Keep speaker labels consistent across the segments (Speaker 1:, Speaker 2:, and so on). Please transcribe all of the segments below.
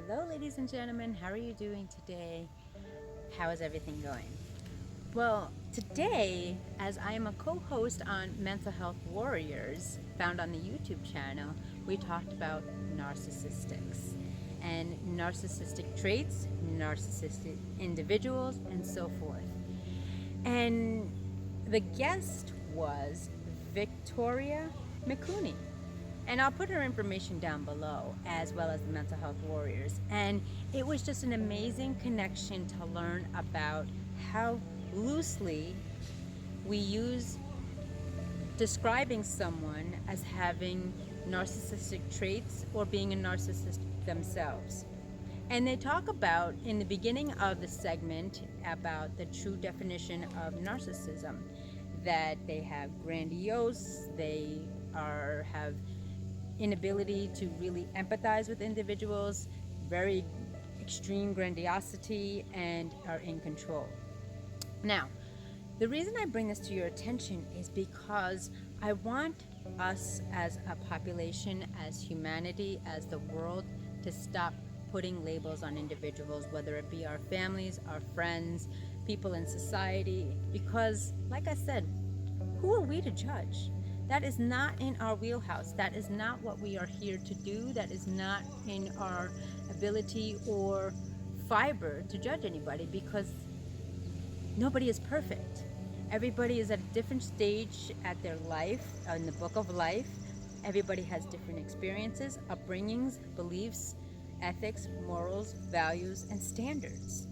Speaker 1: Hello, ladies and gentlemen. How are you doing today? How is everything going? Well, today, as I am a co host on Mental Health Warriors, found on the YouTube channel, we talked about narcissistics and narcissistic traits, narcissistic individuals, and so forth. And the guest was Victoria McCooey. And I'll put her information down below, as well as the Mental Health Warriors. And it was just an amazing connection to learn about how loosely we use describing someone as having narcissistic traits or being a narcissist themselves. And they talk about, in the beginning of the segment, about the true definition of narcissism, that they have grandiose, they have inability to really empathize with individuals, very extreme grandiosity, and are in control. Now, the reason I bring this to your attention is because I want us as a population, as humanity, as the world, to stop putting labels on individuals, whether it be our families, our friends, people in society, because, like I said, who are we to judge? That is not in our wheelhouse. That is not what we are here to do. That is not in our ability or fiber to judge anybody, because nobody is perfect. Everybody is at a different stage at their life, in the book of life. Everybody has different experiences, upbringings, beliefs, ethics, morals, values, and standards.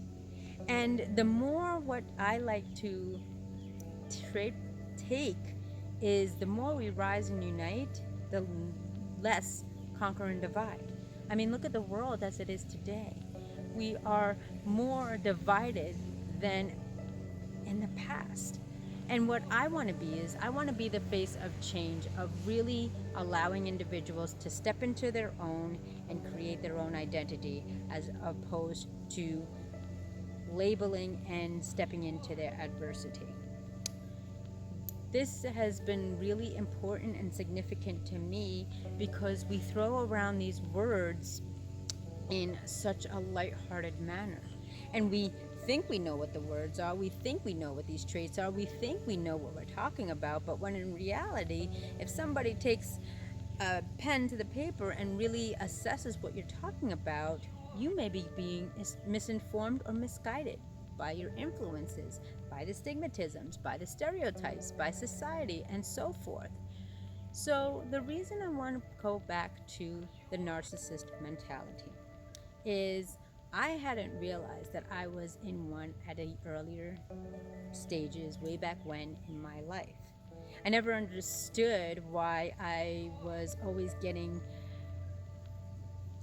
Speaker 1: And the more what I like to take is the more we rise and unite, the less conquer and divide. I mean, look at the world as it is today. We are more divided than in the past. And what I want to be is, I want to be the face of change, of really allowing individuals to step into their own and create their own identity, as opposed to labeling and stepping into their adversity. This has been really important and significant to me because we throw around these words in such a lighthearted manner. And we think we know what the words are, we think we know what these traits are, we think we know what we're talking about, but when in reality, if somebody takes a pen to the paper and really assesses what you're talking about, you may be being misinformed or misguided by your influences, by the stigmatisms, by the stereotypes, by society, and so forth. So the reason I want to go back to the narcissist mentality is I hadn't realized that I was in one at an earlier stages, way back when in my life. I never understood why I was always getting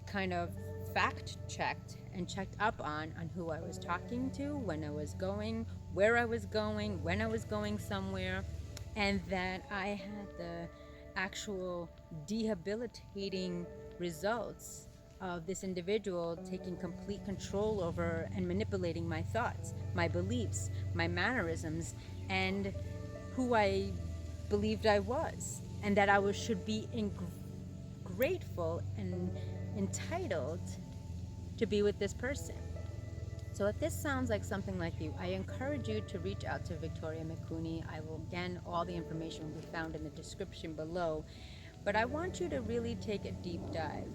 Speaker 1: kind of fact checked and checked up on who I was talking to, when I was going, where I was going, when I was going somewhere, and that I had the actual debilitating results of this individual taking complete control over and manipulating my thoughts, my beliefs, my mannerisms, and who I believed I was, and that should be grateful and entitled to be with this person. So if this sounds like something like you, I encourage you to reach out to Victoria McCooey. I will, again, all the information will be found in the description below. But I want you to really take a deep dive.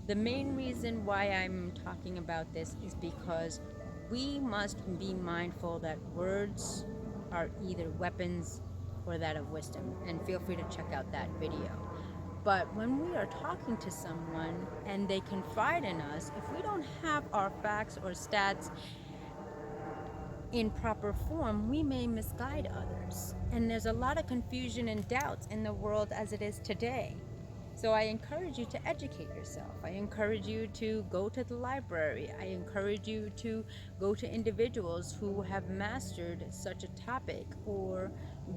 Speaker 1: The main reason why I'm talking about this is because we must be mindful that words are either weapons or that of wisdom. And feel free to check out that video. But when we are talking to someone and they confide in us, if we don't have our facts or stats in proper form, we may misguide others. And there's a lot of confusion and doubts in the world as it is today. So I encourage you to educate yourself. I encourage you to go to the library. I encourage you to go to individuals who have mastered such a topic, or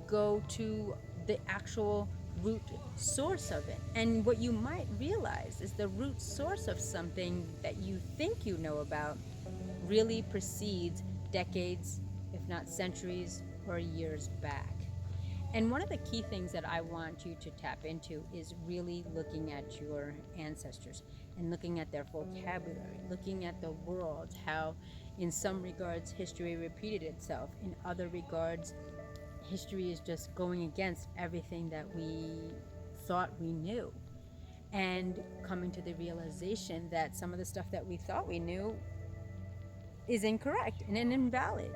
Speaker 1: go to the actual root source of it. And what you might realize is the root source of something that you think you know about really precedes decades, if not centuries or years back. And one of the key things that I want you to tap into is really looking at your ancestors and looking at their vocabulary, looking at the world, how in some regards history repeated itself, in other regards history is just going against everything that we thought we knew, and coming to the realization that some of the stuff that we thought we knew is incorrect and invalid.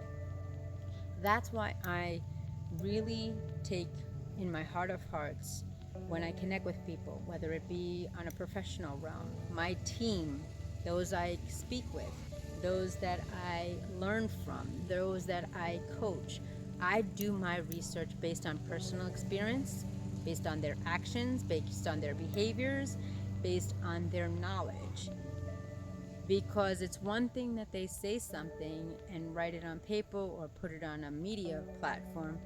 Speaker 1: That's why I really take in my heart of hearts when I connect with people, whether it be on a professional realm, my team, those I speak with, those that I learn from, those that I coach. I do my research based on personal experience, based on their actions, based on their behaviors, based on their knowledge. Because it's one thing that they say something and write it on paper or put it on a media platform,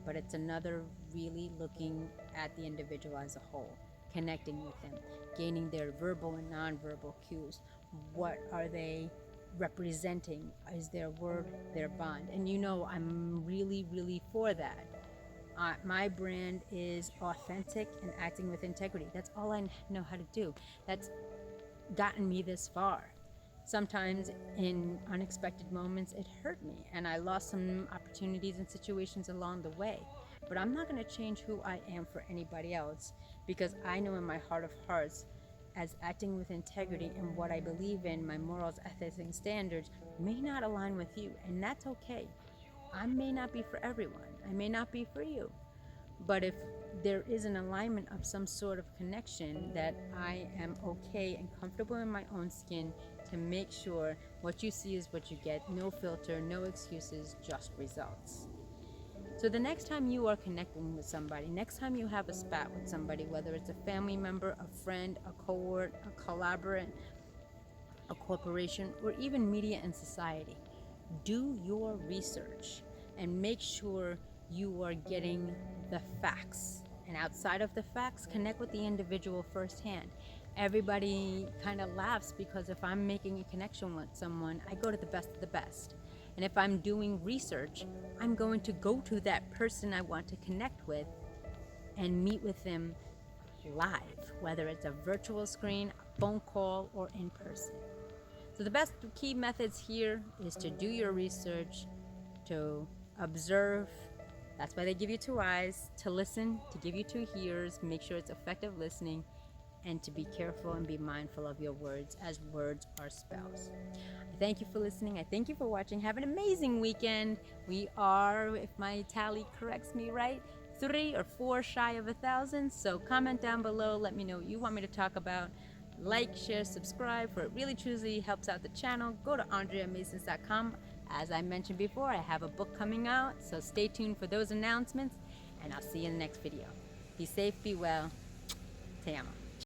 Speaker 1: but it's another really looking at the individual as a whole, connecting with them, gaining their verbal and nonverbal cues. What are they representing? Is their word their bond? And you know, I'm really, really for that. My brand is authentic and acting with integrity. That's all I know how to do. That's gotten me this far. Sometimes in unexpected moments it hurt me and I lost some opportunities and situations along the way. But I'm not going to change who I am for anybody else, because I know in my heart of hearts, as acting with integrity and what I believe in, my morals, ethics, and standards may not align with you, and that's okay. I may not be for everyone. I may not be for you. But if there is an alignment of some sort of connection, that I am okay and comfortable in my own skin to make sure what you see is what you get. No filter, no excuses, just results. So the next time you are connecting with somebody, next time you have a spat with somebody, whether it's a family member, a friend, a cohort, a collaborator, a corporation, or even media and society, do your research and make sure you are getting the facts. And outside of the facts, connect with the individual firsthand. Everybody kind of laughs because if I'm making a connection with someone, I go to the best of the best. And if I'm doing research, I'm going to go to that person I want to connect with and meet with them live, whether it's a virtual screen, a phone call, or in person. So the best key methods here is to do your research, to observe. That's why they give you two eyes. To listen, to give you two ears. Make sure it's effective listening, and to be careful and be mindful of your words, as words are spells. I thank you for listening. I thank you for watching. Have an amazing weekend. We are, if my tally corrects me right, 3 or 4 shy of 1,000. So comment down below. Let me know what you want me to talk about. Like, share, subscribe, for it really truly helps out the channel. Go to AndreaMasons.com. As I mentioned before, I have a book coming out, so stay tuned for those announcements, and I'll see you in the next video. Be safe, be well. Te amo.